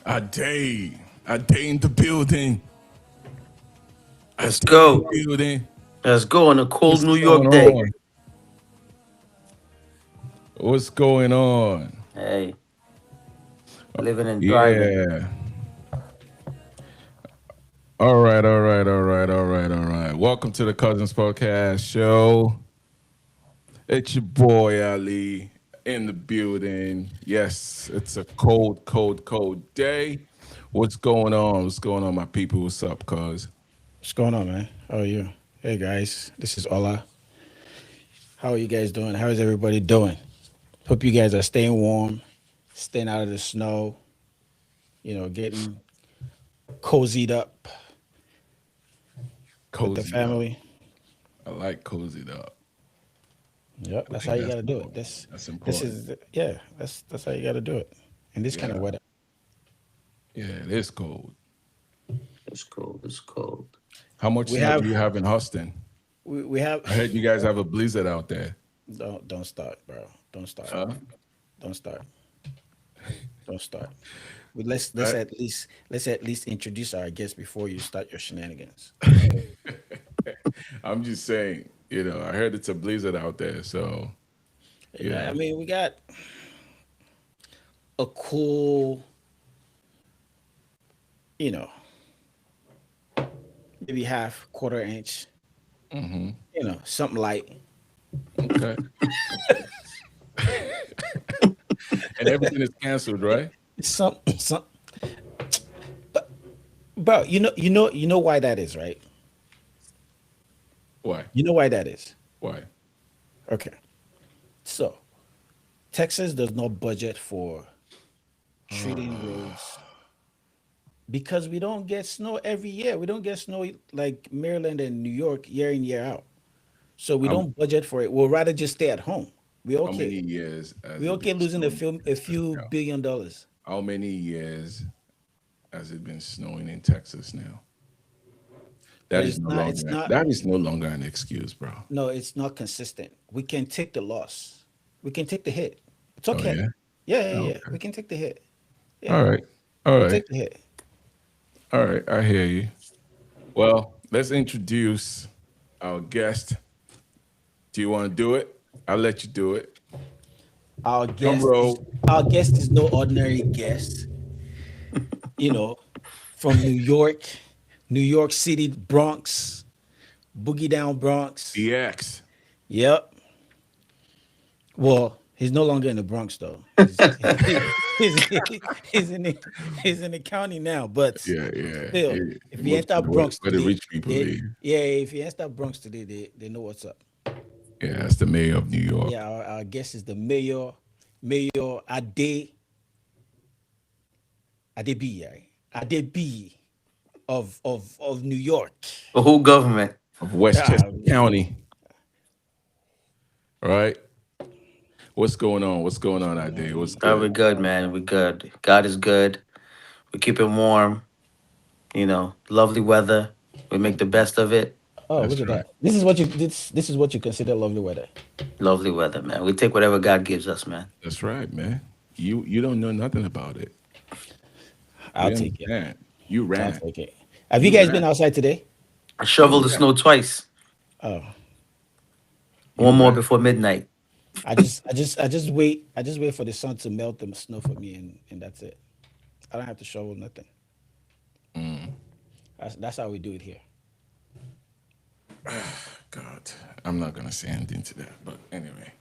Ade in the building. Let's Ade in go. the building. Let's go on a cold What's New going York day. on? What's going on? Hey, living and thriving. Yeah. All right. Welcome to the Cousins Podcast Show. It's your boy Ali in the building. Yes, it's a cold day. What's going on? What's going on, my people? What's up, cuz? What's going on, man? How are you? Hey guys, this is Ola. How are you guys doing? How is everybody doing? Hope you guys are staying warm, staying out of the snow, getting cozied up with the Cozied up. family. I like cozied up. Yep, I that's how think you that's gotta do it. important. This That's this important. is yeah, that's how you gotta do it in this kind Yeah. of weather. Yeah, it is cold. It's cold. It's cold. How much We snow do have you have in Houston? we have I heard you guys have a blizzard out there. don't start, bro. Don't start. Huh? Don't start. Don't start. But let's Right? at least introduce our guest before you start your shenanigans. I'm just saying, I heard it's a blizzard out there. So, Yeah, I yeah. mean we got a cool, you know, maybe half, quarter inch, something light. Okay. And everything is canceled, right? Some, but bro, you know why that is, right? Why? You know why that is. Why? Okay, so Texas does not budget for treating roads because we don't get snow every year. We don't get snow like Maryland and New York year in year out. So we How, don't budget for it. We'll rather just stay at home. We how many okay. years has We it been okay losing snowing in a Texas few now? $1 billion. How many years has it been snowing in Texas now? But That is it's no not. It's longer not. that is no longer an excuse, bro. No, it's not consistent. We can take the loss. We can take the hit. It's Oh okay. yeah? Yeah. Okay. We can take the hit. Yeah, All right. All we'll right. take the hit. All right. I hear you. Well, let's introduce our guest. Do you want to do it? I'll let you do it. Our Drum guest is roll. our guest is no ordinary guest. You know, from New York City, Bronx, Boogie Down Bronx. EX. Yep. Well, he's no longer in the Bronx though. He's, he's in the he's in the county now. But Yeah, yeah. still, He if you moved enter to Bronx where the today, rich people they live. yeah, if you enter Bronx today, they know what's up. Yeah, that's the mayor of New York. Yeah, our guest is the Mayor Ade B, right? Ade B of New York. The whole government. Of Ah, Westchester County, right? What's going on? What's going on you out know, there? What's We're good? good, man. We're good. God is good. We keep it warm. Lovely weather. We make the best of it. oh, That's look at right. that. This is what you consider lovely weather. Lovely weather, man. We take whatever God gives us, man. That's right, man. You don't know nothing about it. I'll We take it. understand. You I'll ran. take it. Have you You guys been ran. outside today? I Oh shoveled the yeah. snow twice. Oh, You One more ran. before midnight. I just wait for the sun to melt the snow for me, and that's it. I don't have to shovel nothing. That's how we do it here. God, I'm not gonna say anything to that. But anyway,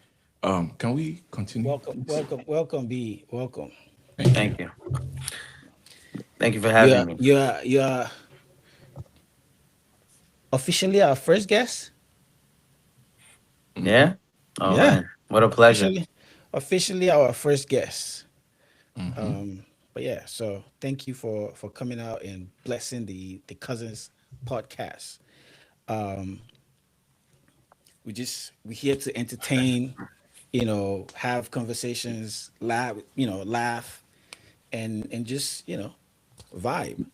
can we continue, Welcome, please? welcome, welcome, B. Welcome. Thank you. Thank you. Thank you for having You're me. you're you're officially our first guest. Yeah? Oh, Yeah, man. What a pleasure. officially, officially our first guest. Mm-hmm. But yeah, so thank you for coming out and blessing the cousins podcast. Um, we're here to entertain, have conversations, laugh, and just vibe.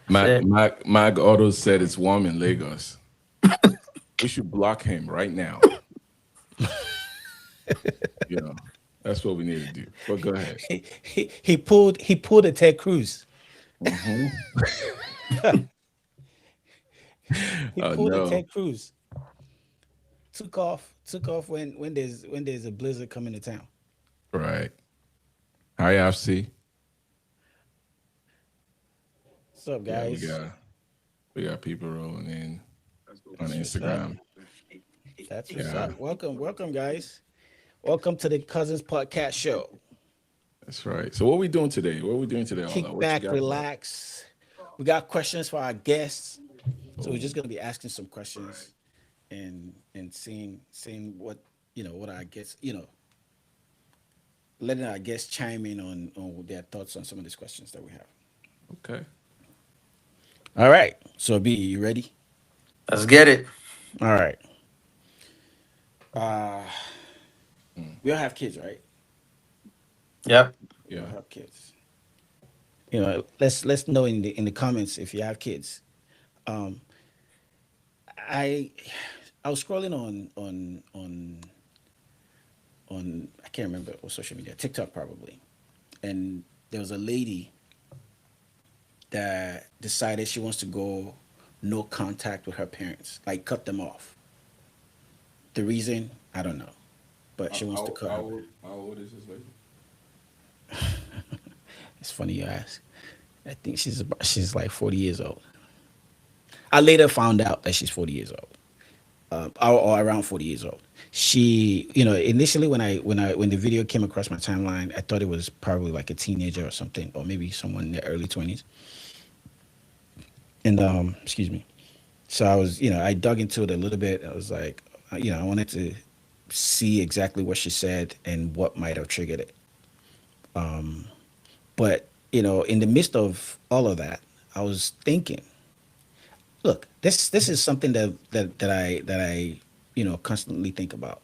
That's it. Mag Auto said it's warm in Lagos. We should block him right now. You know, that's what we need to do. But go ahead. He pulled a Ted Cruz. Hmm. He Oh pulled a no. Ted Cruz, took off when there's a blizzard coming to town. Right. Hi, FC. What's up, Yeah, guys? we got people rolling in on That's what's up. Instagram. That's what's Yeah, up. Welcome, guys. Welcome to the Cousins Podcast Show. that's right. So what we doing today? What we doing today, Ola? Kick What you back, got for us? relax. We got questions for our guests, so we're Oh, just gonna be asking some questions and seeing what our guests, letting our guests chime in on their thoughts on some of these questions that we have. okay. All right. So B, you ready? Let's get it. All right. Uh Mm, we all have kids, right? Yep. We all yeah. have kids. Let's know in the comments if you have kids. Um I I was scrolling on I can't remember what social media, TikTok probably. And there was a lady that decided she wants to go no contact with her parents, like cut them off. The reason, I don't know, but she wants to cut her. How old is this lady? It's funny you ask. I think she's like 40 years old. I later found out that she's 40 years old, or around 40 years old. She, initially when the video came across my timeline, I thought it was probably like a teenager or something, or maybe someone in their early 20s. And excuse me. So I dug into it a little bit. I was like, I wanted to see exactly what she said and what might have triggered it. But in the midst of all of that, I was thinking, look, this is something that I constantly think about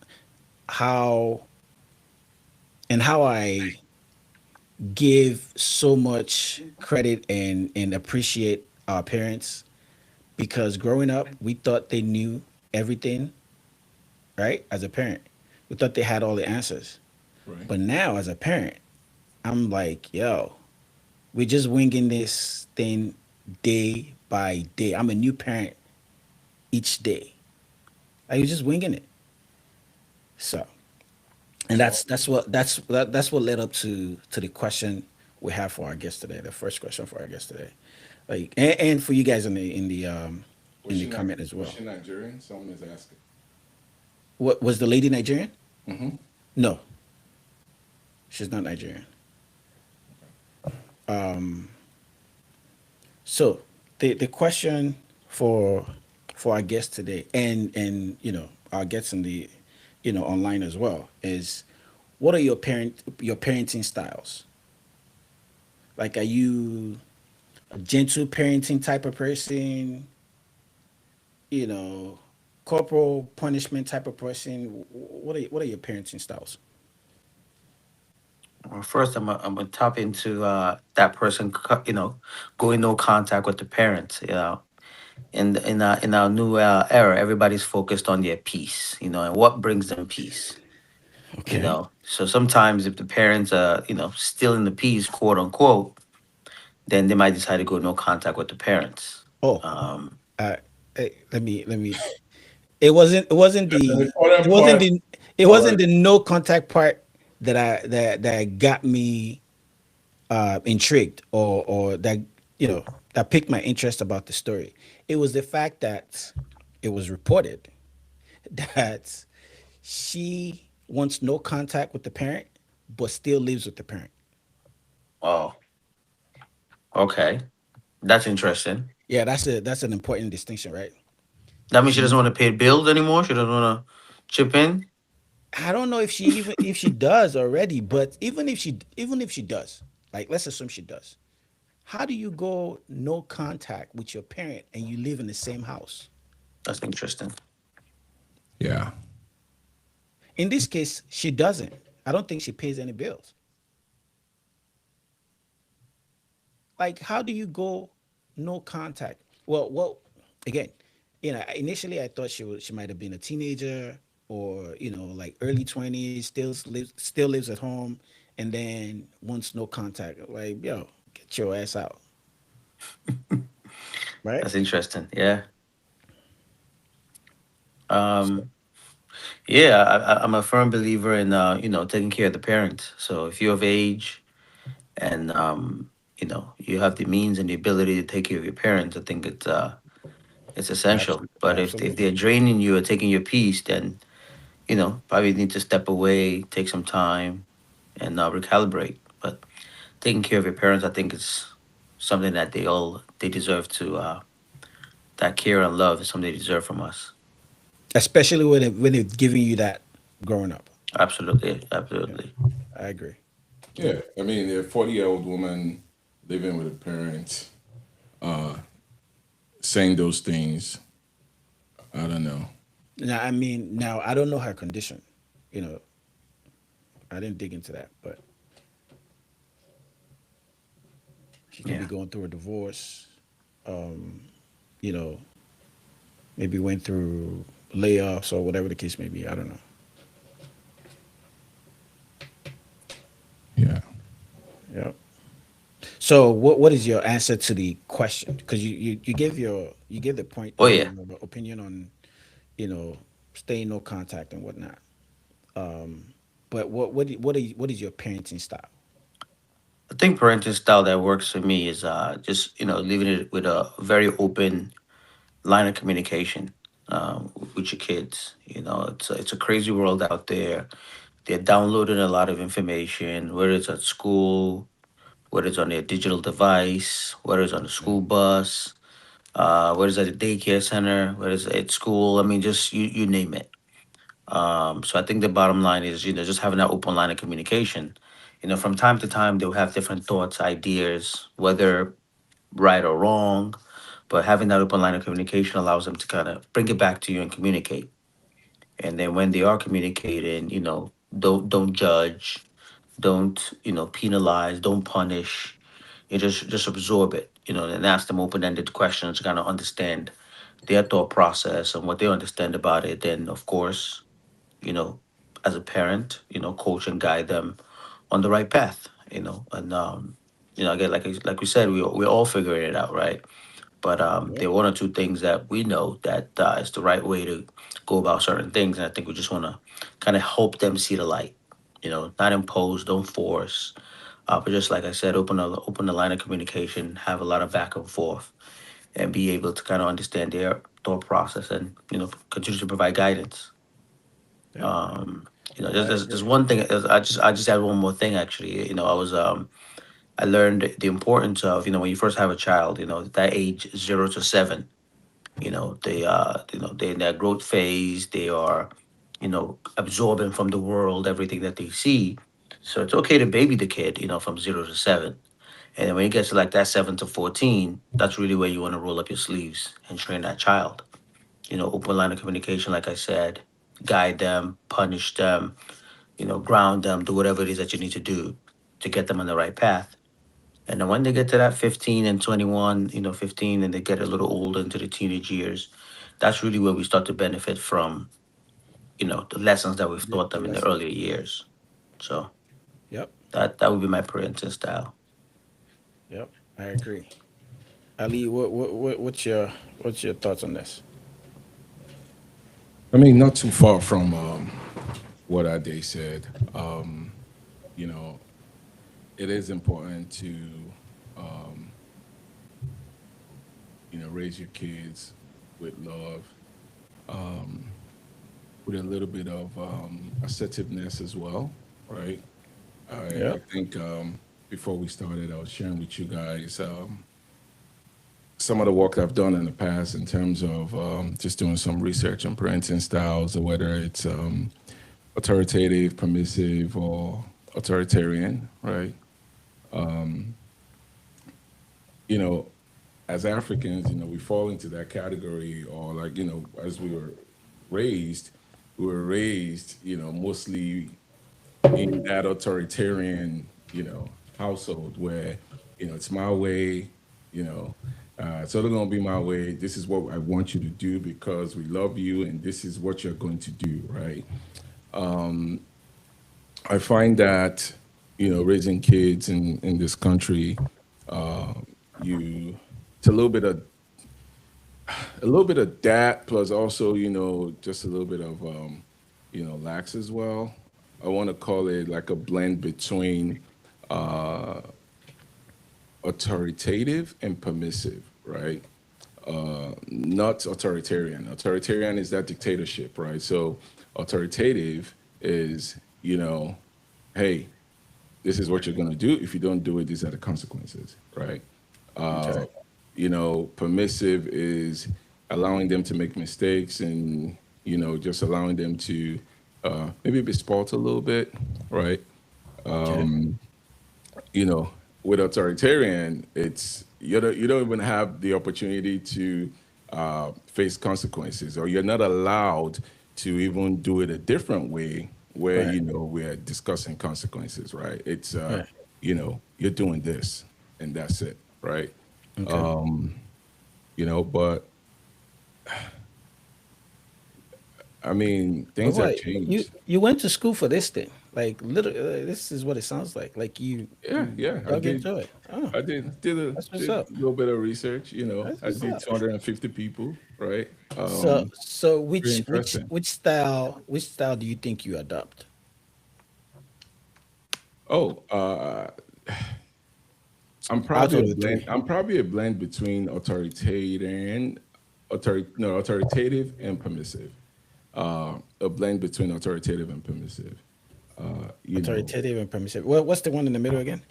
how how I give so much credit and appreciate our parents because growing up we thought they knew everything, right? As a parent, we thought they had all the answers. Right. But now as a parent, I'm like, yo, we're just winging this thing day by day. I'm a new parent each day. Like you're just winging it. So, and So that's what led up to the question we have for our guest today. The first question for our guest today, like, and for you guys was in the she not comment as was well. she Nigerian? Someone is asking. What was the lady Nigerian? Mm-hmm. No, she's not Nigerian. So the question for for our guest today, and our guests in the online as well, is what are your parenting styles? Like, are you a gentle parenting type of person? You know, corporal punishment type of person? What are your parenting styles? Well, first, I'm gonna tap into that person. Going no contact with the parents. In our new era, everybody's focused on their peace. And what brings them peace. Okay. So sometimes if the parents are still in the peace, quote unquote, then they might decide to go no contact with the parents. Oh, Um, uh, let me. It wasn't The the it important wasn't part. the it All wasn't right. the no contact part that got me intrigued, or that that piqued my interest about the story. It was the fact that it was reported that she wants no contact with the parent, but still lives with the parent. oh, okay, that's interesting. Yeah, that's an important distinction, right? That means she doesn't She want to pay bills anymore. She doesn't want to chip in. I don't know if she does already, but even if she does, like let's assume she does. How do you go no contact with your parent and you live in the same house? That's interesting. Yeah. In this case, she doesn't. I don't think she pays any bills. Like, how do you go no contact? Well, again, initially I thought she might have been a teenager, or like early 20s, still lives at home, and then wants no contact. Like, yo, get your ass out. right? That's interesting. Yeah. So Um, yeah, I'm a firm believer in taking care of the parents. So if you're of age and you have the means and the ability to take care of your parents, I think it's essential. But if absolutely. they're draining you or taking your peace, then probably need to step away, take some time, and recalibrate. But taking care of your parents, I think it's something that they deserve to that care and love is something they deserve from us. Especially when they're giving you that growing up. Absolutely, Yeah, absolutely. I agree. Yeah, I mean, a 40-year-old woman living with a parent saying those things, I don't know. Now, I mean, now I don't know her condition. You know, I didn't dig into that, but she could be Yeah, going through a divorce. Um, you know, maybe went through layoffs or whatever the case may be. I don't know. Yeah. Yeah. So, what is your answer to the question? Because you give you give the point, oh yeah. your opinion on you know staying no contact and whatnot. Um, but what is your parenting style? I think parenting style that works for me is just leaving it with a very open line of communication with your kids. It's a crazy world out there. They're downloading a lot of information, whether it's at school, whether it's on their digital device, whether it's on the Yeah. school bus, whether it's at a daycare center, whether it's at school. I mean, just you name it. So I think the bottom line is, just having that open line of communication. From time to time, they'll have different thoughts, ideas, whether right or wrong, but having that open line of communication allows them to kind of bring it back to you and communicate. And then when they are communicating, don't judge, don't penalize, don't punish. You just absorb it, and ask them open ended questions to kind of understand their thought process and what they understand about it. Then of course, you know, as a parent, coach and guide them on the right path. And again, like we said, we're all figuring it out, right? But Yep. there are one or two things that we know that is the right way to go about certain things, and I think we just want to kind of help them see the light. Not impose, don't force, but just like I said, open the line of communication, have a lot of back and forth, and be able to kind of understand their thought process, and continue to provide guidance. Yep. Um, I there's agree. one thing. I just had one more thing actually. I learned the importance of when you first have a child. That age 0 to 7. They in their growth phase. They are absorbing from the world everything that they see. So it's okay to baby the kid. From 0 to 7. And then when it gets to like that 7 to 14, that's really where you want to roll up your sleeves and train that child. Open line of communication, like I said, guide them, punish them, ground them, do whatever it is that you need to do to get them on the right path. And then when they get to that 15 and 21, 15, and they get a little older into the teenage years, that's really where we start to benefit from, the lessons that we've taught The them in the lesson. earlier years. So Yep. that would be my parenting style. Yep. I agree. Ali, what's your thoughts on this? I mean, not too far from what Ade said. You know, it is important to, raise your kids with love, with a little bit of assertiveness as well, right? I Yep. think before we started, I was sharing with you guys some of the work I've done in the past in terms of just doing some research on parenting styles, or whether it's authoritative, permissive, or authoritarian, right? You know, as Africans, we fall into that category, or like, as we were raised, mostly in that authoritarian, household where, it's my way, you know, it's only gonna be my way. This is what I want you to do because we love you, and this is what you're going to do, right? I find that, raising kids in this country, you it's a little bit of that plus also just a little bit of lax as well. I want to call it like a blend between uh authoritative and permissive, right? Not authoritarian. Authoritarian is that dictatorship, right? So authoritative is, hey, this is what you're going to do. If you don't do it, these are the consequences, right? Okay. Permissive is allowing them to make mistakes and, just allowing them to maybe be spoiled a little bit, right? Okay. you know, with authoritarian, it's you don't even have the opportunity to face consequences, or you're not allowed to even do it a different way where Right. we're discussing consequences, right? It's Right. you're doing this and that's it, right? Okay. But I mean, But things have why you changed. you went to school for this thing? Like, literally, this is what it sounds like. Like Yeah, you yeah, I dug did. into it. Oh, I did a that's what's did up. a little bit of research. That's I what's did up. 250 people, right? So Pretty which interesting. which style do you think you adopt? Oh, Out of the three. I'm probably a blend between authoritative and permissive. A blend between authoritative and permissive. You know, Authoritative and permissive. What's the one in the middle again?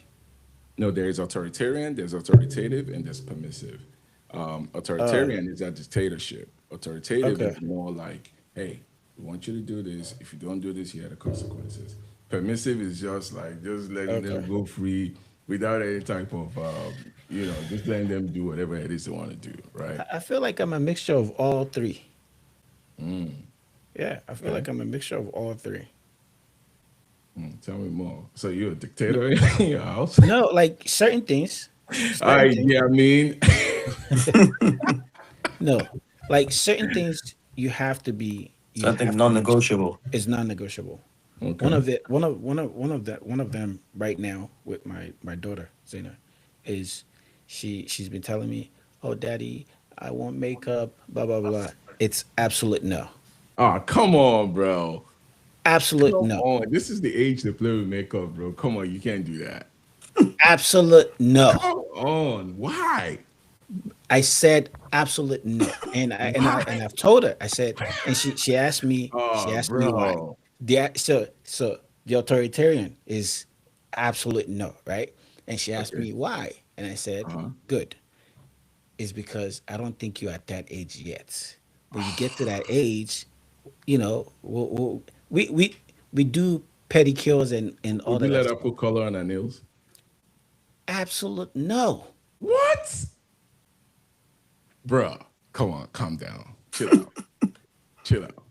No, there is authoritarian, there's authoritative, and there's permissive. Uh, Authoritarian is that dictatorship. Authoritative okay. is more like, hey, we want you to do this. If you don't do this, here are the consequences. Permissive is just like just letting Okay. them go free without any type of, just letting them do whatever it is they want to do, right? I feel like I'm a mixture of all three. Yeah, I feel Okay. like I'm a mixture of all three. Tell me more. So you're a No, dictator in your house? no, like certain things, certain things. Yeah, I mean, No, like certain things you have to be. You Something have to make sure non-negotiable. it's non-negotiable. One okay. of it, one of them right now with my daughter Zena, is she's been telling me, "Oh, daddy, I want makeup." Blah blah blah. It's absolute no, Oh, come on, bro. absolute Come no, on. This is the age to play with makeup, bro. Come on, you can't do that. absolute no. Come on. Why? I said absolute no, and Why? I've told her. I said, and she Oh, asked me why. bro. So the authoritarian is absolute no, right? And she asked Okay. me why, and I said, Uh-huh. good, is because I don't think you're at that age yet. When you get to that age, we do pedicures and all Would of you that let her stuff. put color on her nails? Absolute no. What? Bro, come on, calm down. Chill out. Chill out.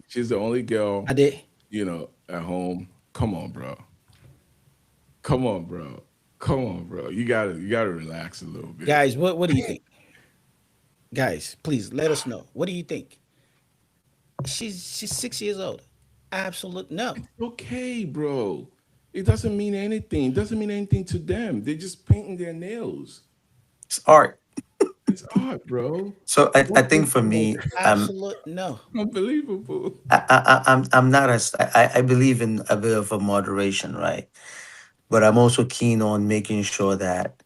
She's the only girl, I did. at home. Come on, bro. Come on, bro. Come on, bro. You gotta relax a little bit. Guys, what do you think? Guys, please let us know. What do you think? She's 6 years old. Absolute no. Okay, bro. It doesn't mean anything. It doesn't mean anything to them. They're just painting their nails. It's art. It's art, bro. So I What think for is me, Absolute no. unbelievable? I'm not as I believe in a bit of a moderation, right? But I'm also keen on making sure that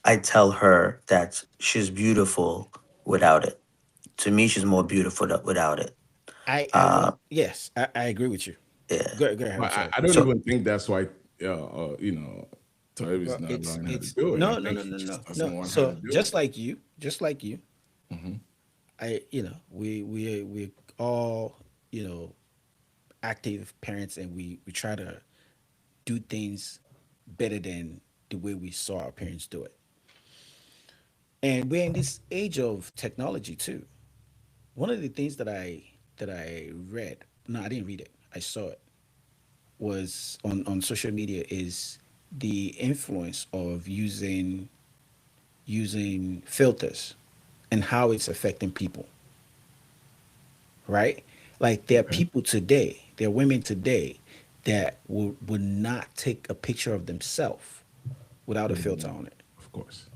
I tell her that she's beautiful without it. To me, she's more beautiful without it. I Uh, want yes, I agree with you. yeah. Go ahead. Well, I'm sorry. I don't So even think that's why, Toy is Well, not it's learning how to it's do it. I no no think no he no no just doesn't no. want her to So do it. just like you, we all active parents, and we try to do things better than the way we saw our parents do it. And we're in this age of technology too. One of the things that I read, no, I didn't read it. I saw it was on social media is the influence of using filters and how it's affecting people, right? Like there are Okay. people today, there are women today that would not take a picture of themselves without a filter on it. Of course.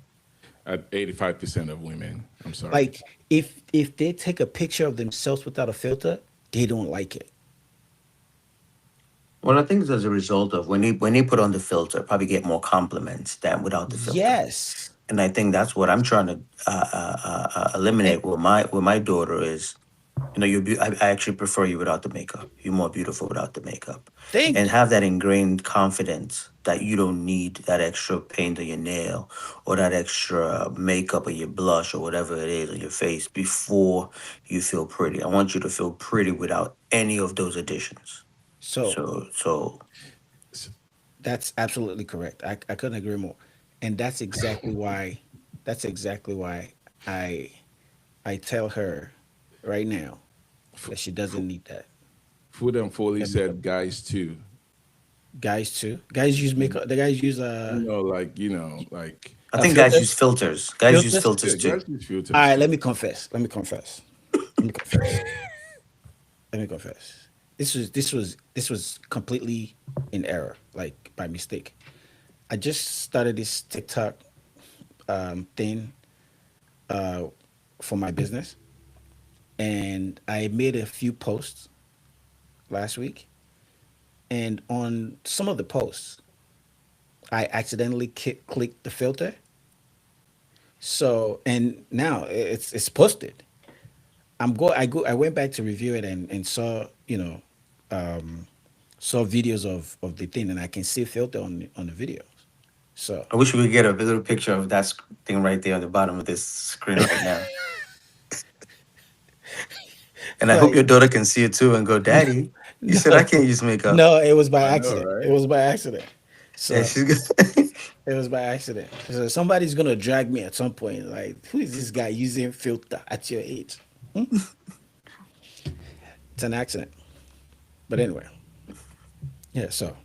At 85% of women. I'm sorry. Like if they take a picture of themselves without a filter, they don't like it. Well, I think it's as a result of when he put on the filter, probably get more compliments than without the filter. Yes. And I think that's what I'm trying to And eliminate with my daughter is, I actually prefer you without the makeup. You're more beautiful without the makeup, and thank you. have that ingrained confidence that you don't need that extra paint on your nail or that extra makeup or your blush or whatever it is on your face before you feel pretty. I want you to feel pretty without any of those additions. So So that's absolutely correct. I couldn't agree more. And that's exactly why I I tell her right now F- that she f- doesn't need Food and Foley that makeup. said guys too. Guys too. Guys use makeup. The guys use Like I think guys use filters. filters. Guys use Filters. filters yeah, too. guys use All filters right, too. let me confess. This was completely in error, like by mistake. I just started this TikTok thing uh, for my business, and I made a few posts last week. And on some of the posts, I accidentally clicked the filter. So and now it's posted. I went back to review it and saw um, saw videos of the thing, and I can see filter on the videos. So I wish we could get a little picture of that thing right there on the bottom of this screen right now. And I hope like your daughter can see it too and go, Daddy, you said I no, can't use makeup. no, it was by I know, accident. It right? was by accident. Yeah, So she's good. it was by accident. So somebody's gonna drag me at some point. Like, who is this guy using filter at your age? Hmm? It's an accident. But anyway, yeah. So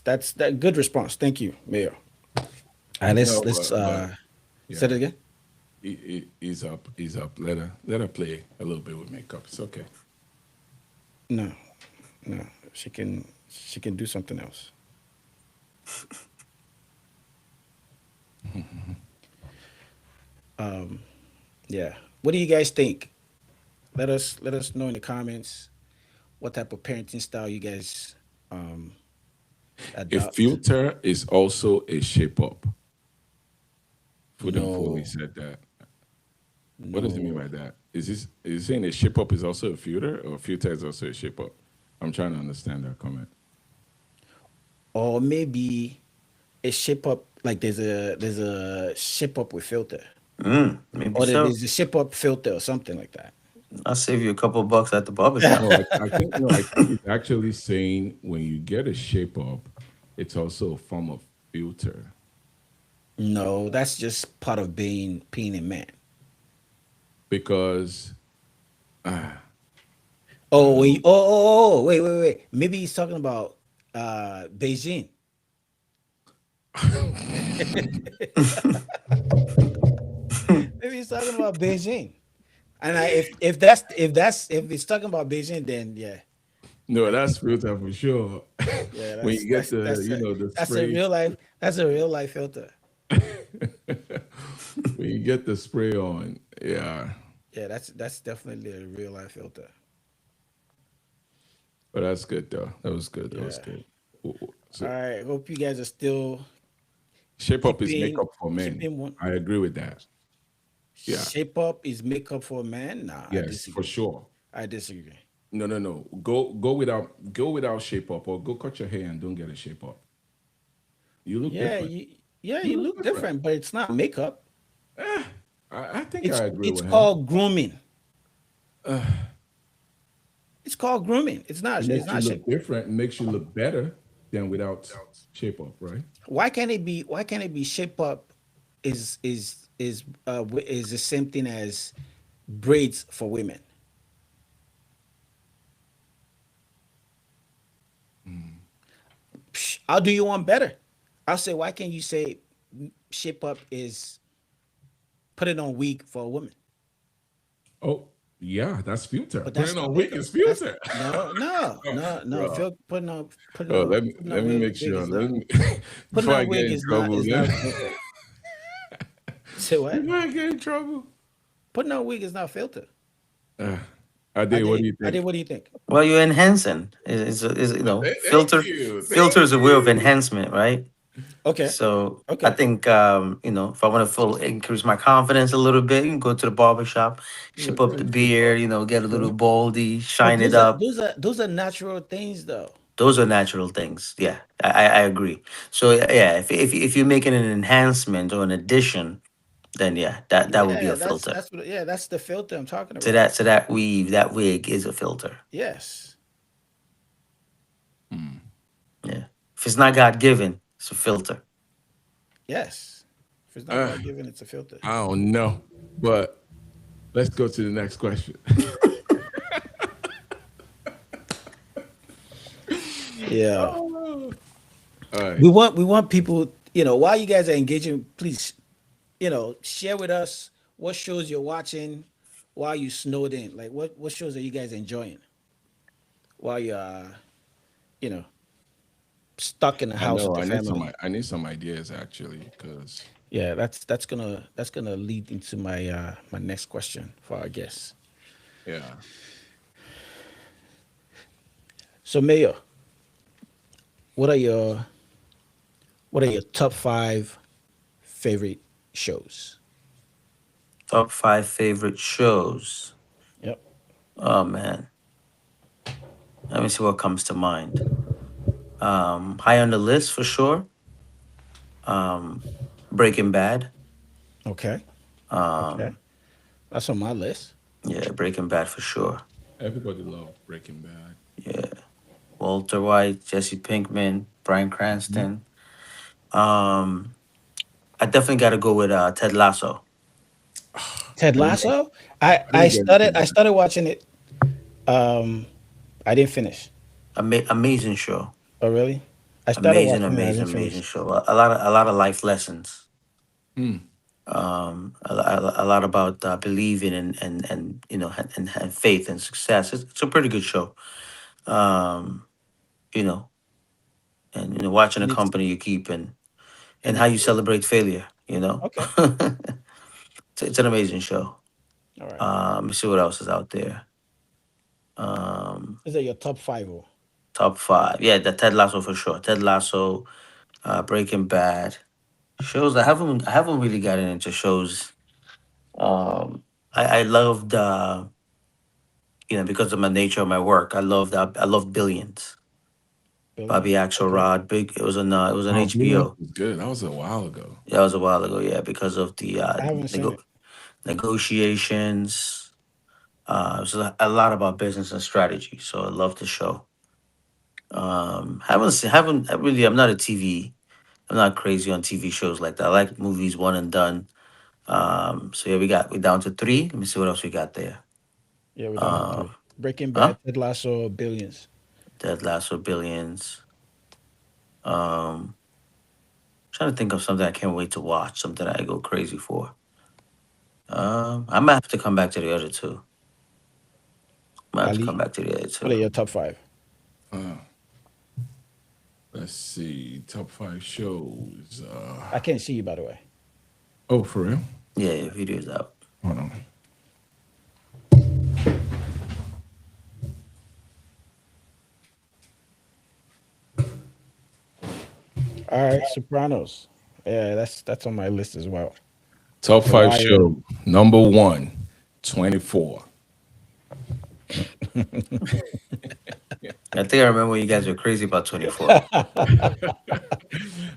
that's that good response. Thank you, Mayor. All right, let's No, let's but say yeah, it again. he's up. He's up. Let her play a little bit with makeup. It's okay. No, no, she can do something else. Um, yeah. What do you guys think? Let us know in the comments what type of parenting style you guys um A adopt. filter is also a shape up. Food and Foley No, said that. What does he mean no. by that? Is he saying a shape up is also a filter, or filter is also a shape up? I'm trying to understand that comment. Or maybe a shape up, like there's a shape up with filter. Maybe Or so. there's a shape up filter or something like that. I'll save you a couple of bucks at the barber shop. No, I think it's actually saying when you get a shape up, it's also a form of filter No, that's just part of being a man. because Oh, wait. Maybe he's talking about Beijing. Maybe he's talking about Beijing. And if it's talking about Beijing, then yeah, no, that's filter for sure. yeah, When that's you get that's the that's a the that's a spray, real life filter. when you get the spray on, yeah. Yeah, that's definitely a real life filter. But that's good though. That was good. That was Yeah. good. All So right. Hope you guys are still shape up is keeping makeup for men. keeping one. I agree with that. Yeah. Shape up is makeup for a man. Nah, I Yes, for disagree. sure. I disagree. No, no, no. Go without shape up, or go cut your hair and don't get a shape up. You look Yeah, different. you You look look different. different, but it's not makeup. I think It's I agree it's with him. called grooming. It's called grooming. It's It not it's makes you not look shape. different. It makes you look better than without shape up, right? Why can't it be shape up is the same thing as braids for women? Psh, I'll do you one better. I'll say, why can't you say shape up is put it on wig for a woman? Oh, yeah, that's filter. But Putting that's on not wig makeup. is That's filter. no, no, no, no. Bro, Putting on putting oh, on let me putting let on me make wig sure. is Let not me putting before I on get wig in is not trouble. is not makeup. Say You what? might get in trouble. Putting on wig is not filter. Uh, Ade, what do Ade, you Ade, think? what do you think? Well, you're enhancing. Is Thank you. Thank filter is a way of you. enhancement, right? Okay, So I okay. think if I want to feel increase my confidence a little bit, you can go to the barber shop, You're ship up the going to the beard, bar. get a little Okay. baldy, But shine it up. those are natural things, though. Those are natural things. Yeah, I agree. So yeah, if you're making an enhancement or an addition, then yeah, that would be Yeah, a filter. that's the filter I'm talking So about. that weave, that wig is a filter. Yes, Yeah. If it's not God given, it's a filter. yes. If it's not Uh, God given, it's a filter. I don't know, but let's go to the next question. Yeah. Oh, all right. We want people, while you guys are engaging, please, share with us what shows you're watching while you snowed in. Like what shows are you guys enjoying while you're, you know, stuck in the I house with know. the family? I need some ideas actually, because Yeah, that's gonna lead into my next question for our guests. yeah, So Mayor, what are your what are your top five favorite shows? Top five favorite shows. Yep. Oh man, let me see what comes to mind. High on the list for sure. Um, Breaking Bad. Okay. Okay. Um, That's on my list. yeah, Breaking Bad for sure. everybody loved Breaking Bad. Yeah, Walter White, Jesse Pinkman, Bryan Mhm. Cranston. Um, I definitely got to go with Ted Lasso. Ted You know, Lasso. I didn't get into I that. started watching it. Um, I didn't finish. Amazing show. Oh really? I started Amazing, watching it. I amazing, didn't amazing finish. show. A lot of life lessons. Hmm. A lot about believing and and faith and success. It's a pretty good show. Um, you know, and I watching the need to. company you keep I and need how you to. celebrate failure. Okay. It's an amazing show. All right. Let me see what else is out there. Um, These are your top five. Oh. Top five. Yeah, the Ted Lasso for sure. Ted Lasso, Breaking Bad. Shows I haven't really gotten into shows. I loved because of my nature of my work. I love Billions. Bobby Billions. Okay. Axelrod. Big. It was on Oh, Billions HBO. was good. That was a while ago. Yeah, that was a while ago. Yeah, because of the I haven't seen it. negotiations. It was a lot about business and strategy. So I love the show. Haven't I really. I'm not a TV. I'm not crazy on TV shows like that. I like movies one and done. So yeah, we're down to three. Let me see what else we got there. Yeah, we're down to Uh, three. Breaking huh? Bad, Ted Lasso, Billions. Dead Lasso Billions. Um, Trying to think of something I can't wait to watch. Something I go crazy for. I might have to come back to the other two. Might have to come Ali, back to the other what two. are your top five? Uh, let's see. Top five shows. I can't see you, by the way. Oh, for real? Yeah, your video's out. Hold on. All right, Sopranos. Yeah, that's on my list as well. Top The five Wire. show. Number one, 24. I think I remember when you guys were crazy about 24.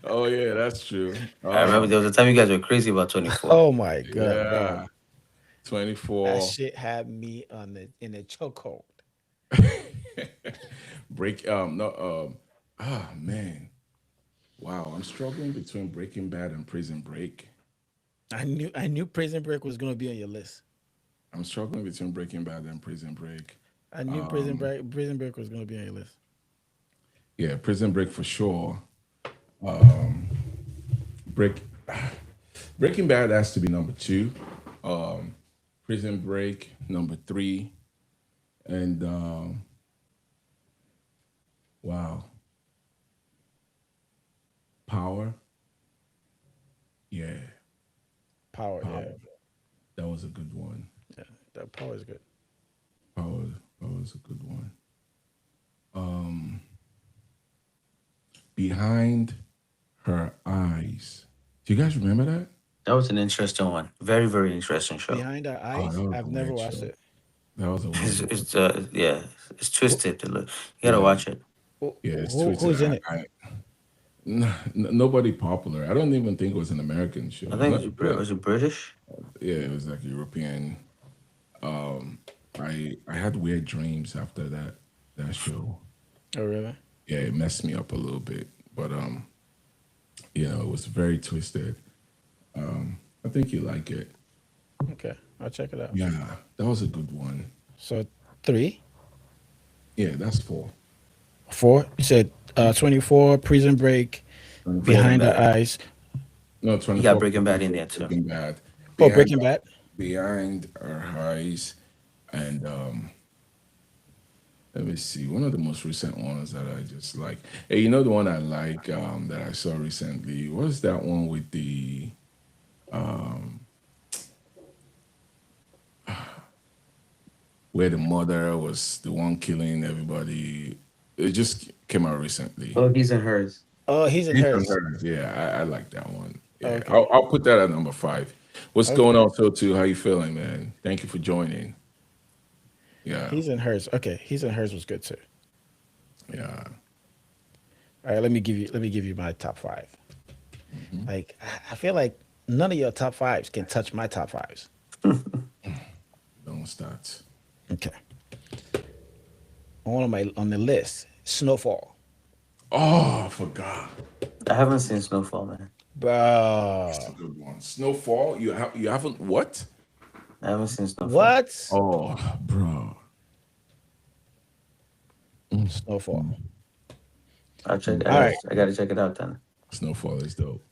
Oh yeah, that's true. I remember there was a time you guys were crazy about 24. Oh my god, dog. Yeah, That 24. shit had me in a chokehold. Break no man. Wow, I'm struggling between Breaking Bad and Prison Break. I knew Prison Break was gonna be on your list. I'm struggling between Breaking Bad and Prison Break. I knew Um, Prison Break was gonna be on your list. yeah, Prison Break for sure. Um, Break Breaking Bad has to be number two. Um, Prison Break number three, and wow, Power. Yeah, Power, yeah, That was a good one. yeah. That power is good. Power, Power was a good one. Um, Behind Her Eyes. Do you guys remember that? That was an interesting one. Very, very interesting show. Behind our Oh, that eyes, was a I've never weird watched show. it. That was a weird one. Yeah, it's Who, twisted. You gotta Yeah, watch it. yeah, it's twisted. who's in it? Nobody popular. I don't even think it was an American show. I think Not even. was it British? Yeah, it was like European. I had weird dreams after that show. Oh, really? Yeah, it messed me up a little bit, but it was very twisted. I think you like it. Okay, I'll check it out. Yeah, that was a good one. So three, Yeah, that's four. four. You said 24, Prison Break, 24. Breaking Behind the Bad. Eyes. No, You got 24 Breaking Bad in there too. Breaking Bad. Oh, Behind Breaking Bad. Behind Our Eyes, and let me see. One of the most recent ones that I just like. Hey, you know the one I like that I saw recently? What was that one with the where the mother was the one killing everybody? It just came out recently. Oh, he's in hers. Oh, he's in He's on hers. Hers. Yeah, I like that one. Yeah, Okay, I'll put that at number five. What's going okay. on, Phil? Too? How you feeling, man? Thank you for joining. Yeah, He's in hers. Okay, he's in hers was good too. yeah. All right, let me give you my top five. Like I feel like none of your top fives can touch my top fives. Don't start. Okay, on the list, Snowfall, Oh, I forgot. I haven't seen Snowfall, man. That's a bro. good one. Snowfall. You haven't what? I haven't seen Snowfall. What? Oh, bro. Snowfall. I'll check. All right. I gotta check it out then. Snowfall is dope.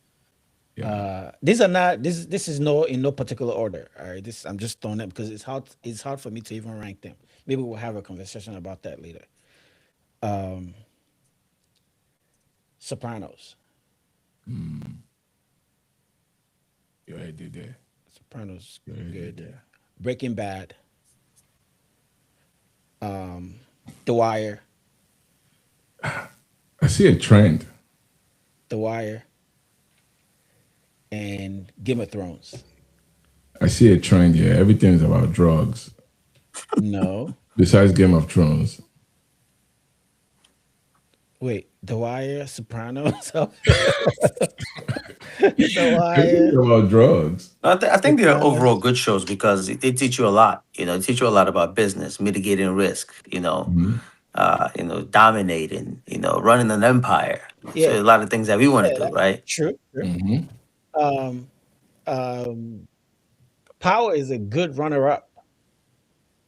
Yeah. These are not this is no in no particular order. All right. This I'm just throwing them because it's hard for me to even rank them. Maybe we'll have a conversation about that later. Um Sopranos. Your head did there. Sopranos Your head did good. there. Breaking Bad. Um The Wire. I see a trend. The Wire and Game of Thrones. I see a trend here. Everything's about drugs. No. Besides Game of Thrones. Wait, The Wire, Sopranos, The Everything's Wire, about drugs. I think they're overall Sopranos. good shows because they teach you a lot. They teach you a lot about business, mitigating risk. Mhm. Dominating. Running an empire. So Yeah, a lot of things that we want to yeah, do, right? true, true. Mhm. Um, um, Power is a good runner-up.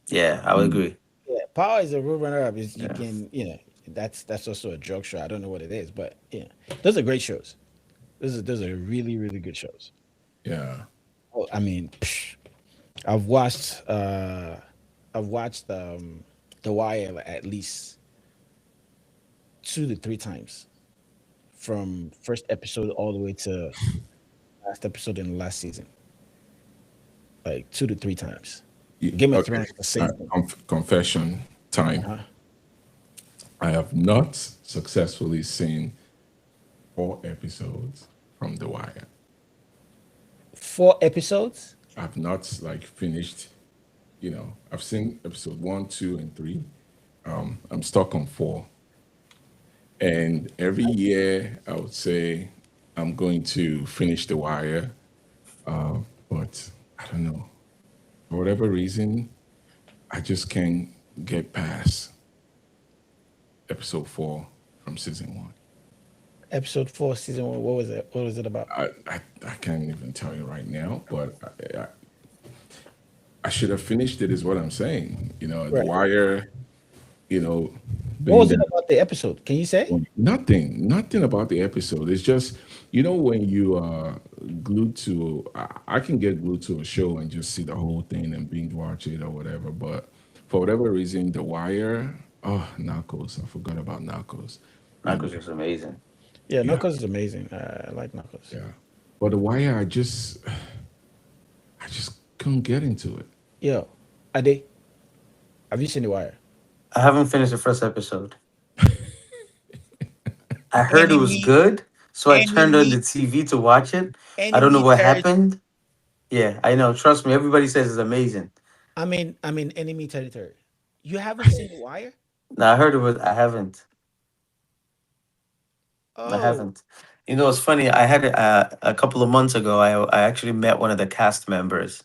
Yeah, I would agree. Yeah, Power is a good runner-up. Is you Yeah. can, that's also a drug show. I don't know what it is, but yeah, those are great shows. Those are really, really good shows. Yeah. Oh, I mean, I've watched I've watched The Wire like, at least 2 to 3 times from first episode all the way to last episode in the last season, like 2 to 3 times. Game of Okay. Thrones, the same thing. Confession time. Uh-huh. I have not successfully seen 4 episodes from The Wire. 4 episodes. I've not like finished. I've seen episode one, two, and three. I'm stuck on four. And every year, I would say I'm going to finish The Wire, but I don't know. For whatever reason, I just can't get past episode four from season one. Episode 4, season 1. What was it? What was it about? I can't even tell you right now, but I should have finished it, is what I'm saying. The Right. Wire, you know, What being was it that about the episode? Can you say? nothing about the episode. It's just, when you are glued to, I can get glued to a show and just see the whole thing and binge watch it or whatever. But for whatever reason, The Wire, oh, Narcos, I forgot about Narcos. You know, Narcos is amazing. Yeah, yeah, Knuckles is amazing. I like Knuckles. yeah. But The Wire, I just couldn't get into it. Yo, Ade, have you seen The Wire? I haven't finished the first episode. I heard it was Enemy, good, so I turned on enemy, the TV to watch it. I don't know enemy what territory. happened. Yeah, I know. Trust me, everybody says it's amazing. I'm in enemy territory. You haven't seen The Wire? No, I heard it was. I haven't. I Oh, haven't. You know, it's funny. I had a couple of months ago. I actually met one of the cast members.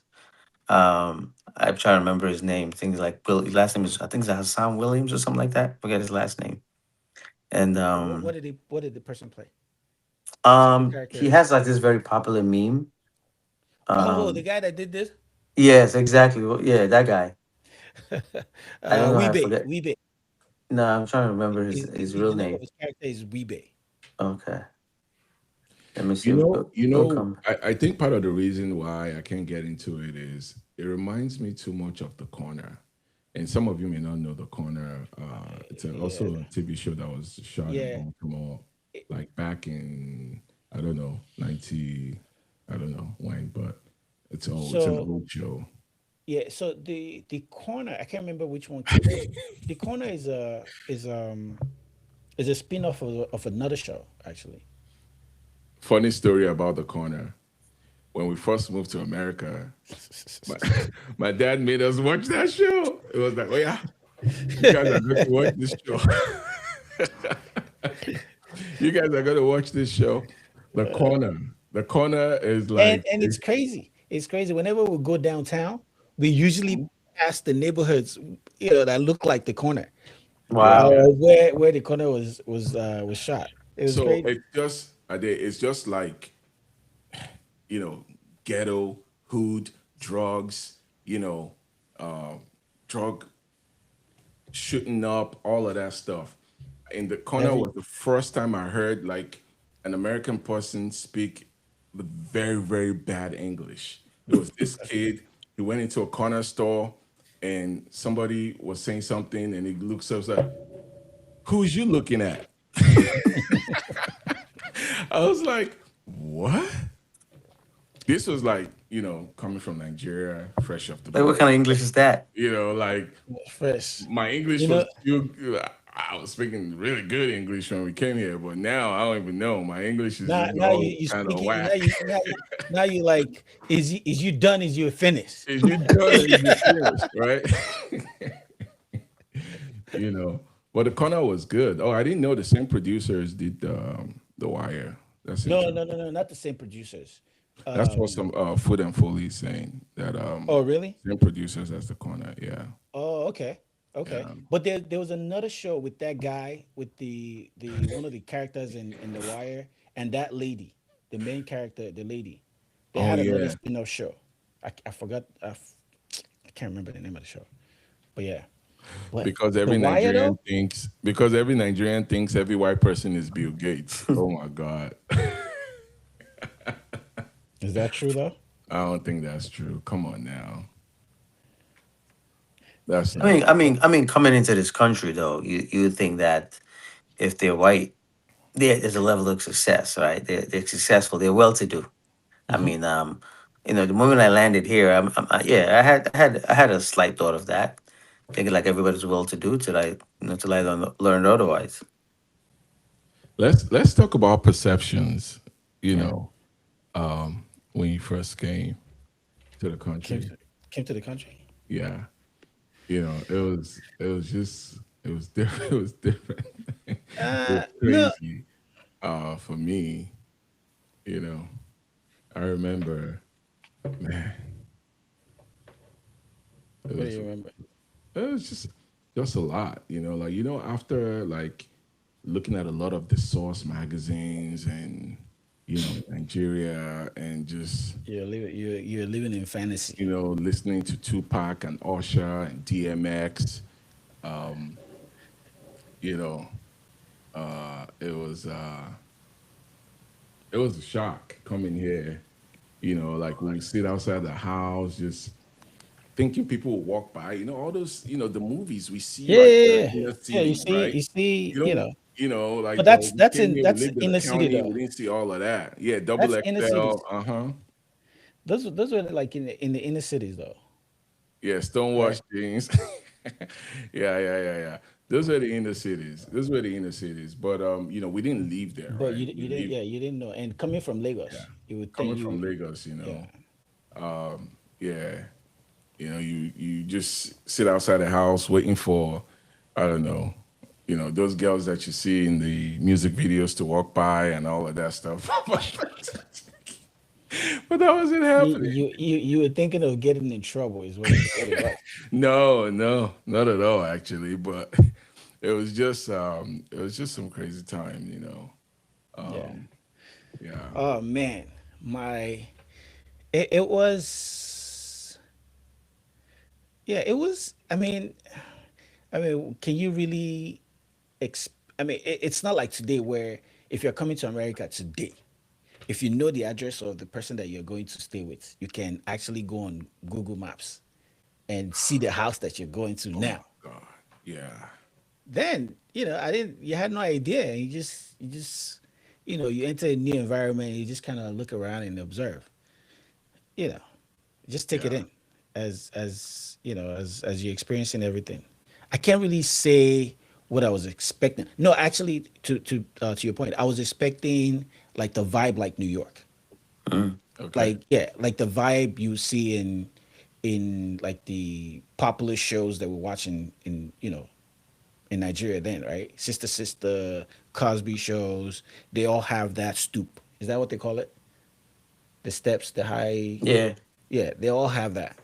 I'm trying to remember his name. Things like Will. His last name is, I think it's Hassan Williams or something like that. Forget his last name. And what did the person play? The character he is. has like this very popular meme. Oh, the Um, guy that did this. yes, exactly. Well, yeah, that guy. I don't know how I Weebay, forget. Weebay. No, I'm trying to remember his The real name of name. his character is Weebay. Okay, let me see. You know, you It'll know, come. I think part of the reason why I can't get into it is it reminds me too much of The Corner. And some of you may not know The Corner. It's Yeah, also a TV show that was shot in yeah. Baltimore, like back in, I don't know, 90, I don't know when, but it's an So old show. yeah, so the corner. I can't remember which one came first. The corner is a spin-off of another show actually. Funny story about The Corner. When we first moved to America, my, my dad made us watch that show. It was like, oh yeah, you guys are going to watch this show. You guys are going to watch this show. The Corner. The Corner is and like, and it's crazy. It's crazy. Whenever we go downtown, we usually pass the neighborhoods, that look like the corner, yeah. Wow. where the corner was shot. It was So crazy. it's just like, you know, ghetto, hood, drugs, you know, uh, drug shooting up, all of that stuff. In The Corner Every was the first time I heard like an American person speak with very, very bad English. It was this kid, he went into a corner store and somebody was saying something and he looks up like, who's you looking at? I was like, what? This was like, coming from Nigeria, fresh off the Like, what boat. kind of English is that? Like fresh, my English you was know. still, I was speaking really good English when we came here, but now I don't even know. My English is Now, just now all you kind of speaking. whack. Now you like. Is you done? Is you finished? Is you done or is you finished, right? you know, but the corner was good. Oh, I didn't know the same producers did the Wire. That's No, no, interesting. no, no, not the same producers. That's what Um. some Food and Foley is saying that Oh, really? same producers as the corner. Yeah, Oh, okay, okay. yeah. But there was another show with that guy with the one of the characters in The Wire and that lady, the main character, the lady. They Oh had another yeah, spin-off show. I forgot. I can't remember the name of the show. But yeah, but The Wire though. Because every Nigerian thinks every white person is Bill Gates. Oh my God. Is that true though? I don't think that's true. Come on now. That's I not mean, I true. mean, I mean, coming into this country though, you would think that if they're white, there's a level of success, right? They're successful. They're well to do. I Hmm. mean, the moment I landed here, yeah, I had a slight thought of that, thinking like everybody's well to do till I learned otherwise. Let's talk about perceptions, you Yeah. know, when you first came to the Came country. to came to the country. Yeah. It was just it was different. It was different. It was No. crazy. For me, you know, I remember, man, it What do was you remember? it was just a lot, like after like looking at a lot of the source magazines and Nigeria and just You're living in fantasy. listening to Tupac and Usher and DMX. You know, it was a shock coming here. Like when we sit outside the house, just thinking people will walk by. All those, the movies we see, Yeah, like yeah, the yeah. inner Yeah, you city, see, right? you see, You don't, but like, oh, that's we that's came in here, we that's lived in the inner city county, we though. didn't see all of that. Yeah, double That's inner city. XL, uh huh. those were like in the inner cities though, Yeah, right? stonewashed jeans. Yeah. Those were the inner cities. Those were the inner cities. But we didn't leave there, But right? you We you didn't, lived, yeah, you didn't know. And coming from yeah. Lagos, you would think Coming you, from Lagos, yeah, yeah. You just sit outside the house waiting for, I don't know, those girls that you see in the music videos to walk by and all of that stuff. But that wasn't happening. you were thinking of getting in trouble is what it was. No, no, not at all, actually. But it was just some crazy time. Yeah. Um, yeah. Oh man, my it was, yeah, it was. I mean, can you really I mean, it's not like today where if you're coming to America today, if you know the address of the person that you're going to stay with, you can actually go on Google Maps and see the house that you're going to Oh my now. God. Yeah. Then, I didn't, you had no idea. You enter a new environment, you just kind of look around and observe, you know, just take it Yeah. in as you're experiencing everything. I can't really say what I was expecting. No, actually, to your point, I was expecting like the vibe like New York. Mm. Okay. Like, yeah, like the vibe you see in like the popular shows that we're watching in Nigeria then, right? Sister Sister, Cosby shows, they all have that stoop. Is that what they call it? The steps, the high, Yeah. yeah, they all have that,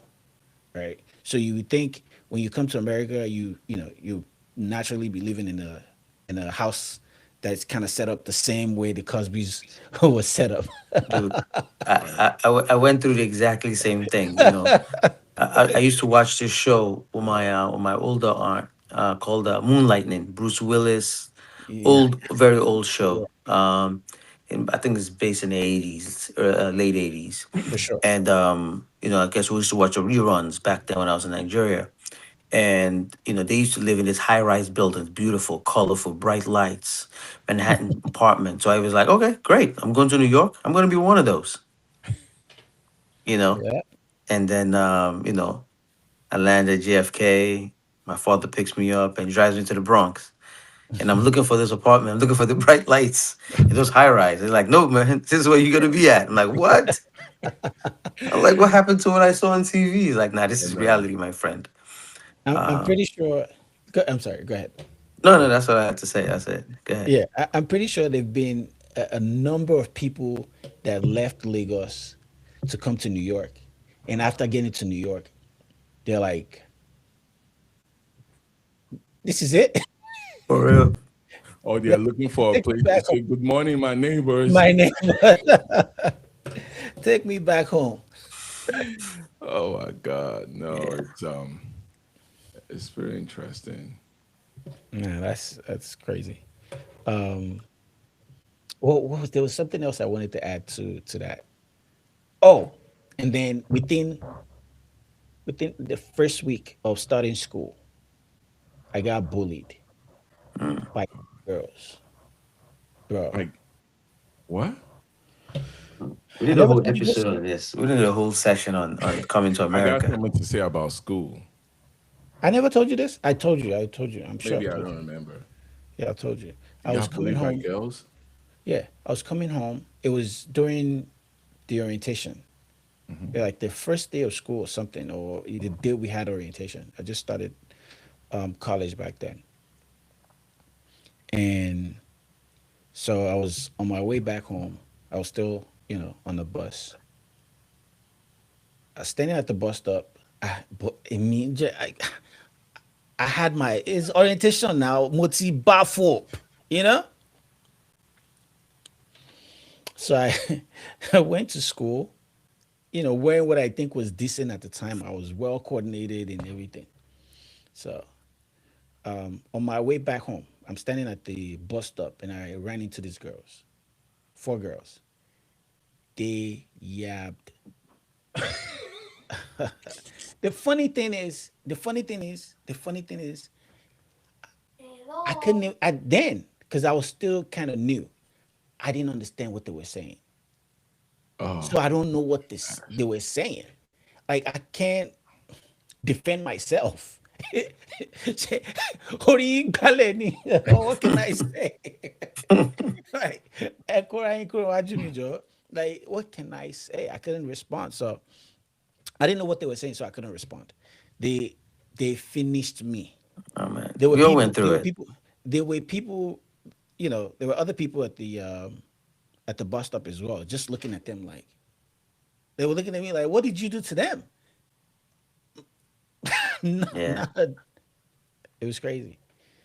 right? So you would think when you come to America, you naturally be living in a house that's kind of set up the same way the Cosby's was set up. Dude, Right. I went through the exactly same thing. I used to watch this show with my older aunt called Moonlightning. Bruce Willis, Yeah, very old yeah, show. And I think it's based in the 80s, late 80s. for sure. And I guess we used to watch the reruns back then when I was in Nigeria. And they used to live in this high-rise buildings, beautiful, colorful, bright lights, Manhattan apartment. So I was like, okay, great. I'm going to New York. I'm going to be one of those. You know. Yeah. And then I land at JFK. My father picks me up and drives me to the Bronx. And I'm looking for this apartment. I'm looking for the bright lights and those high rise. They're like, no, man, this is where you're gonna be at. I'm like, what? I'm like, what happened to what I saw on TV? He's like, nah, this I is know. reality, my friend. I'm Uh, pretty sure. I'm sorry. Go ahead. no, no, that's what I had to say. That's it. Go ahead. Yeah, I'm pretty sure there've been a number of people that left Lagos to come to New York, and after getting to New York, they're like, "This is it. For real. Oh, they're Let- looking for a Take me place to back home. say good morning, my neighbors. My name. Take me back home." Oh my God. No, Yeah. it's very interesting. Yeah, that's crazy. Um, what was there was something else I wanted to add to that. Oh, and then within the first week of starting school, I got bullied Mm. by girls, bro. Like what? We I did a never whole told you this episode story. on this. We did a whole session on coming to I got America. something to say about school. I never told you this. I told you. I told you. I'm sure I Maybe I told don't you. remember. Yeah, I told you. I You was got coming bullied by home. girls? Yeah, I was coming home. It was during the orientation, yeah, like the first day of school or something, or the day we had orientation. I just started college back then, and so I was on my way back home. I was still, on the bus. I was standing at the bus stop. But I had my it's orientation now. Moti bafo, you know. So I I went to school, wearing what I think was decent at the time. I was well coordinated and everything. So on my way back home, I'm standing at the bus stop and I ran into these girls, four girls. They yabbed. The funny thing is, I couldn't then because I was still kind of new. I didn't understand what they were saying. Oh, So I don't know what this they were saying. Like I can't defend myself. Say, "Ori ngale ni." What can I say? Like, "Ekora inkoro waju mi jo." Like, what can I say? I couldn't respond. So I didn't know what they were saying, so I couldn't respond. They they finished me. Oh man, There were we all went people. through There were it. people. There were people. There were other people at the bus stop as well, just looking at them like they were looking at me like, "What did you do to them?" not, Yeah, not a, it was crazy.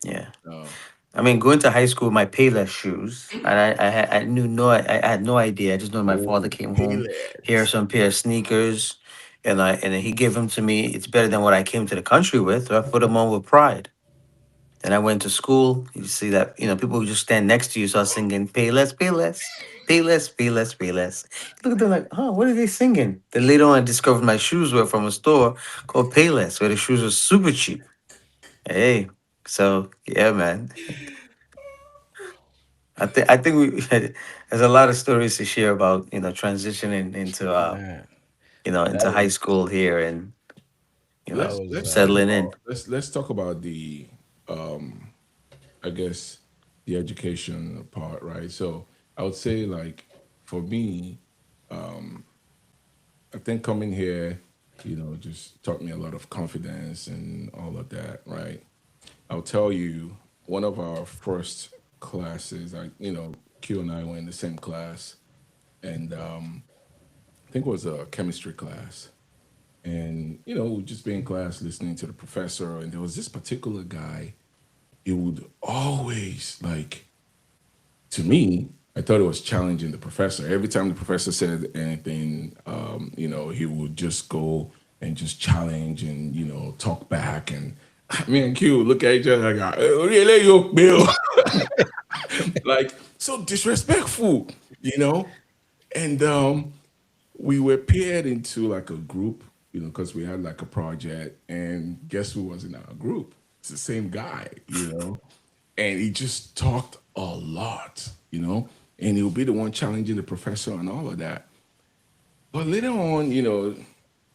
yeah. no. I mean, going to high school, my Payless shoes, and I knew no, I had no idea. I just know my Oh, father came home, here are Payless. some pair of sneakers, and he gave them to me. It's better than what I came to the country with, so I put them on with pride. Then I went to school. You see that people who just stand next to you start singing Payless, Payless, Payless, Payless, Payless. Look at them like, huh, what are they singing? Then later on, I discovered my shoes were from a store called Payless, where the shoes were super cheap. Hey, so yeah, man. I think we there's a lot of stories to share about transitioning into Man, that into high was school here and that Let's was let's talk settling about in. let's talk about the um I guess the education part, right? So I would say like for me, I think coming here, just taught me a lot of confidence and all of that, right? I'll tell you, one of our first classes, Q and I were in the same class, and I think it was a chemistry class. And, we'd just be in class listening to the professor, and there was this particular guy, he would always, like, to me, I thought it was challenging the professor. Every time the professor said anything, he would just go and just challenge and talk back. And me and Q look at each other like, really, you Bill, like so disrespectful, you know. And we were paired into like a group, because we had like a project. And guess who was in our group? It's the same guy, and he just talked a lot, and he'll be the one challenging the professor and all of that. But later on,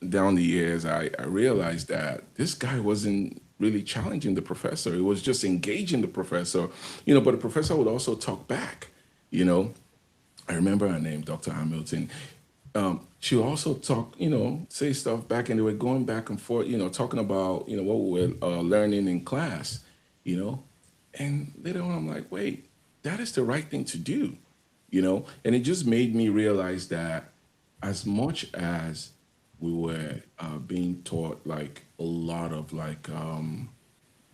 down the years, I realized that this guy wasn't really challenging the professor. He was just engaging the professor, but the professor would also talk back, you know. I remember her name, Dr. Hamilton. She would also talk, say stuff back, and they were going back and forth, talking about, what we were learning in class, you know. And later on, I'm like, wait, that is the right thing to do, And it just made me realize that as much as we were being taught like a lot of like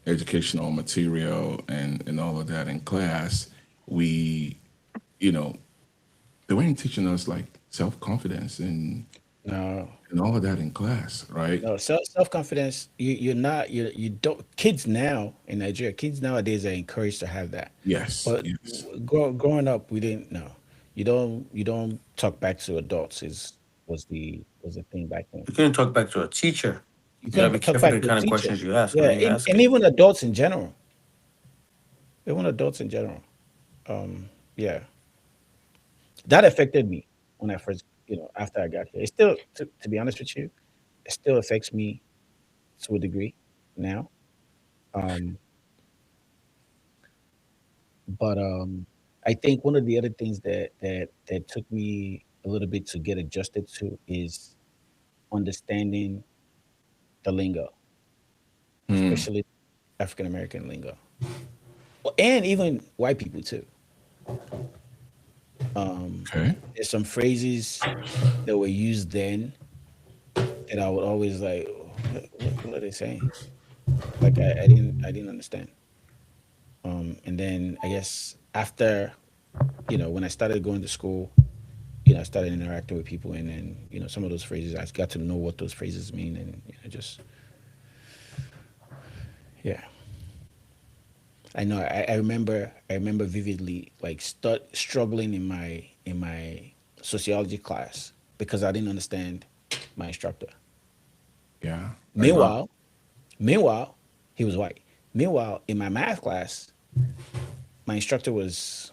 educational material and all of that in class, we, you know, they weren't teaching us like self confidence no, and all of that in class, right? no self confidence. You're not you don't. Kids now in Nigeria, kids nowadays are encouraged to have that, Yes, but yes. growing up, we didn't know. You don't talk back to adults is was the thing back then. You couldn't talk back to a teacher. You You gotta couldn't be talk careful back the to a kind of teacher. questions you ask and Yeah, who you and ask it. even adults in general. Even adults in general. Yeah, that affected me when I first, after I got here. It still, to be honest with you, it still affects me to a degree now. Um, but I think one of the other things that took me a little bit to get adjusted to is understanding the lingo, Hmm. especially African American lingo, well, and even white people too. Okay. There's some phrases that were used then that I would always like, what are they saying? Like I didn't understand. And then I guess after, when I started going to school, I started interacting with people, and then some of those phrases I got to know what those phrases mean, and just yeah. I know. I remember vividly, like struggling in my sociology class because I didn't understand my instructor. Yeah, I get Wow. it. Meanwhile, meanwhile, he was white. Meanwhile, in my math class, my instructor was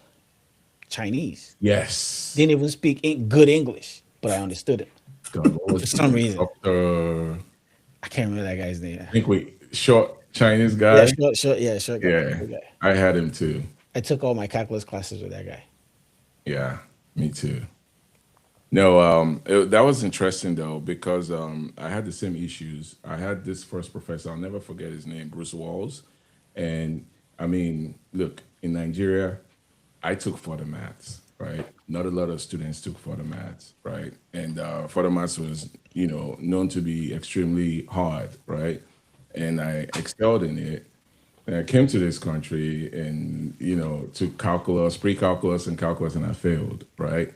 Chinese. Yes. Didn't even speak good English, but I understood it God, what was for his some name? reason. Doctor. I can't remember that guy's name. I think we short Chinese Yeah, guy. short, yeah, short guy, Yeah, short guy. I had him too. I took all my calculus classes with that guy. Yeah, me too. No, that was interesting though because I had the same issues. I had this first professor. I'll never forget his name, Bruce Walls, and I mean, look, in Nigeria, I took further maths, right? Not a lot of students took further maths, right? And further maths was, known to be extremely hard, right? And I excelled in it. And I came to this country and, took calculus, pre-calculus and calculus, and I failed, right?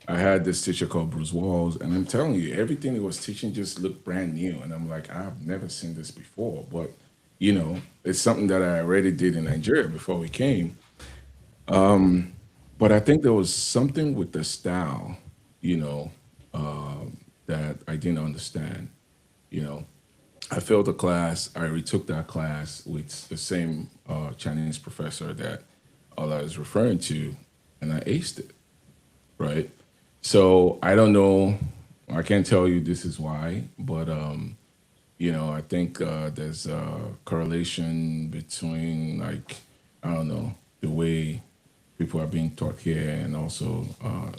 I had this teacher called Bruce Walls, and I'm telling you, everything he was teaching just looked brand new. And I'm like, I've never seen this before. But, it's something that I already did in Nigeria before we came. But I think there was something with the style, you know, that I didn't understand. You know, I failed the class. I retook that class with the same Chinese professor that Allah is referring to, and I aced it. Right. So I don't know. I can't tell you this is why, but I think there's a correlation between like I don't know the way people are being taught here, and also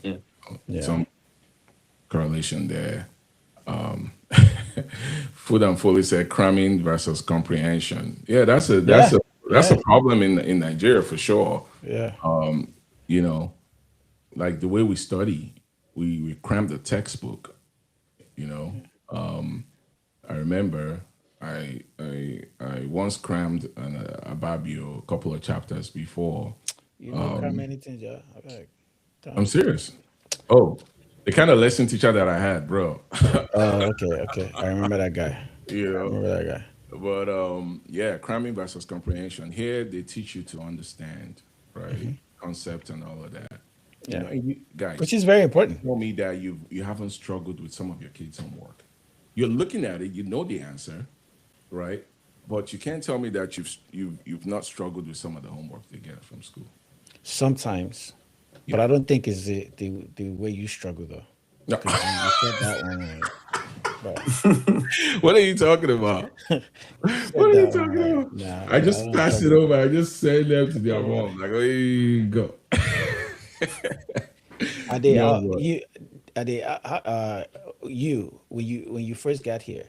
Yeah. Yeah, some correlation there. Food and Foley said cramming versus comprehension. Yeah, that's a yeah, that's a yeah, problem in Nigeria for sure. yeah. You know, like the way we study, we cram the textbook. You know, I remember I once crammed a Babio a couple of chapters before. You know, cram anything, Joe. Okay. I'm Don't. serious. Oh, the kind of lesson teacher that I had, bro. Oh, okay, okay. I remember that guy. you I know, remember that guy. but yeah, cramming versus comprehension. Here they teach you to understand, right? Concept and all of that. Yeah, And you which guys, is very important. tell me that you haven't struggled with some of your kids' homework. You're looking at it, you know the answer, right? But you can't tell me that you've not struggled with some of the homework they get from school. Sometimes, but Yeah. I don't think is the way you struggle though, No. because you said that one like, bro. What are you talking about? You said What are you that one talking like, about? nah, I bro. I just don't pass it struggle. over. I just send them to their Uh, mom. Like, oh, here you go. Are they No, but you? Are they you when you first got here?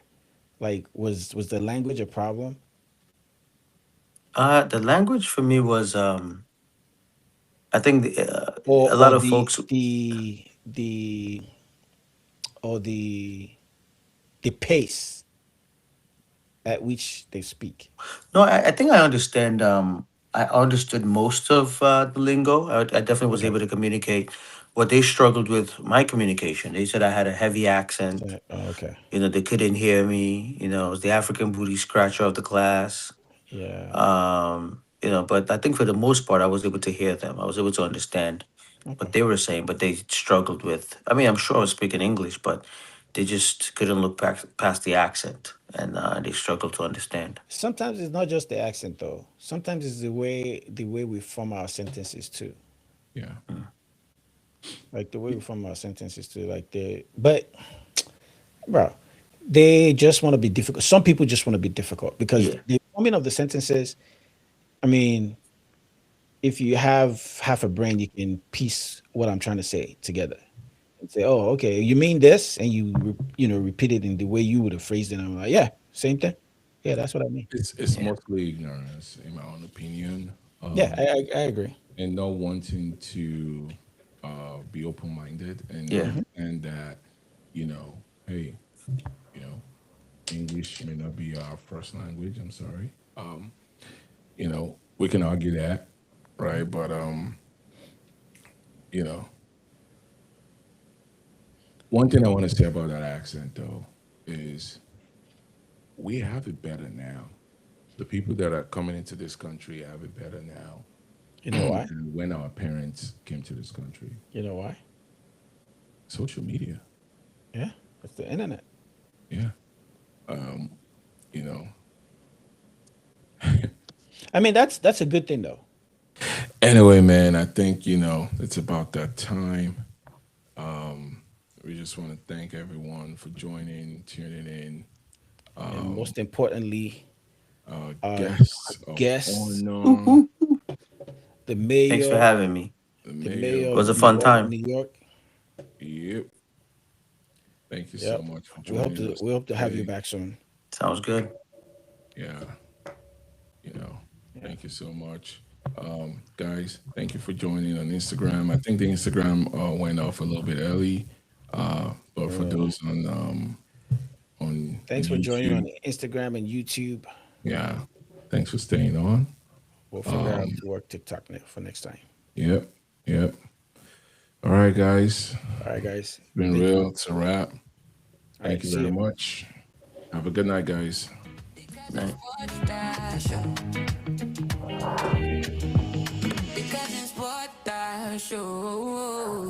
Like, was the language a problem, The language for me was, I think or a lot or of folks. the or the pace at which they speak? No, I think I understand. I understood most of the lingo. I definitely was Okay. able to communicate. What they struggled with my communication. They said I had a heavy accent. Oh, okay. They couldn't hear me. I was the African booty scratcher of the class. Yeah. But I think for the most part, I was able to hear them. I was able to understand what Okay. they were saying, but they struggled with. I mean, I'm sure I was speaking English, but they just couldn't look past the accent, and they struggled to understand. Sometimes it's not just the accent though. Sometimes it's the way we form our sentences too. yeah, Like the way we form our sentences too. Like but bro, they just want to be difficult. Some people just want to be difficult because Yeah, the forming of the sentences. I mean, if you have half a brain, you can piece what I'm trying to say together and say, "Oh, okay, you mean this," and repeat it in the way you would have phrased it. And I'm like, "Yeah, same thing. Yeah, that's what I mean." it's yeah, mostly ignorance, in my own opinion, Yeah, I agree. and not wanting to be open minded and yeah. understand that, hey, you know, English may not be our first language. I'm sorry. We can argue that, right? But you know, one thing I want to say about that accent though is we have it better now. The people that are coming into this country have it better now You know why? than when our parents came to this country. You know why? Social media, Yeah, it's the internet. yeah. You know, I mean, that's a good thing though. Anyway, man, I think it's about that time. We just want to thank everyone for joining, tuning in. And most importantly, our Guests of guest, honor, Woo-hoo. the Thanks for mayor, having me. the the mayor mayor of It of was a New fun York. time. New York. Yep. Thank you so Yep. much for We hope joining to us we hope to have you today. back soon. Sounds good. Yeah, you know, Yeah. thank you so much. Guys, thank you for joining on Instagram. I think the Instagram went off a little bit early, but for Yeah. those on Thanks for joining YouTube, on Instagram and YouTube. yeah, thanks for staying on. We'll figure out to work TikTok for next time. Yep, yep. All right, guys, All right, guys. it's been Thank you. real. It's a wrap. All Thank right. you See very you. much. Have a good night, guys. Night. Because it's what I show.